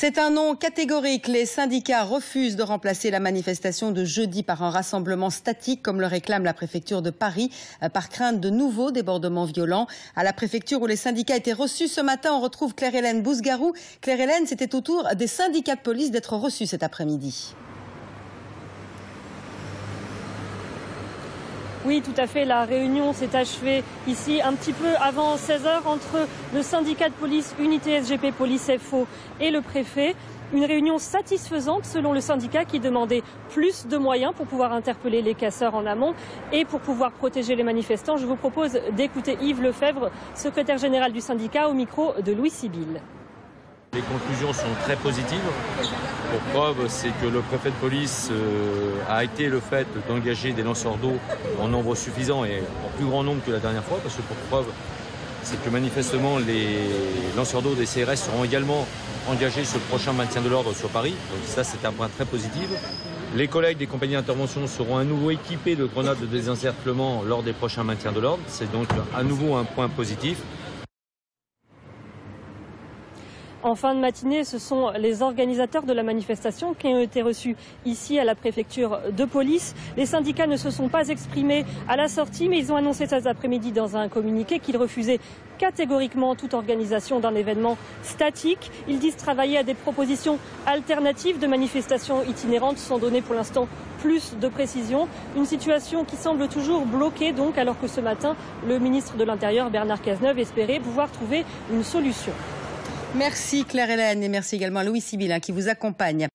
C'est un non catégorique. Les syndicats refusent de remplacer la manifestation de jeudi par un rassemblement statique, comme le réclame la préfecture de Paris, par crainte de nouveaux débordements violents. À la préfecture où les syndicats étaient reçus ce matin, on retrouve Claire-Hélène Bousgarou. Claire-Hélène, c'était au tour des syndicats de police d'être reçus cet après-midi. Oui, tout à fait. La réunion s'est achevée ici un petit peu avant 16 h entre le syndicat de police Unité SGP Police FO et le préfet. Une réunion satisfaisante selon le syndicat qui demandait plus de moyens pour pouvoir interpeller les casseurs en amont et pour pouvoir protéger les manifestants. Je vous propose d'écouter Yves Lefebvre, secrétaire général du syndicat, au micro de Louis Sibylle. Les conclusions sont très positives. Pour preuve, c'est que le préfet de police a acté le fait d'engager des lanceurs d'eau en nombre suffisant et en plus grand nombre que la dernière fois, parce que pour preuve, c'est que manifestement les lanceurs d'eau des CRS seront également engagés sur le prochain maintien de l'ordre sur Paris. Donc ça, c'est un point très positif. Les collègues des compagnies d'intervention seront à nouveau équipés de grenades de désencerclement lors des prochains maintiens de l'ordre. C'est donc à nouveau un point positif. En fin de matinée, ce sont les organisateurs de la manifestation qui ont été reçus ici à la préfecture de police. Les syndicats ne se sont pas exprimés à la sortie, mais ils ont annoncé cet après-midi dans un communiqué qu'ils refusaient catégoriquement toute organisation d'un événement statique. Ils disent travailler à des propositions alternatives de manifestations itinérantes sans donner pour l'instant plus de précision. Une situation qui semble toujours bloquée donc, alors que ce matin, le ministre de l'Intérieur Bernard Cazeneuve espérait pouvoir trouver une solution. Merci Claire-Hélène et merci également à Louis Sibylle qui vous accompagne.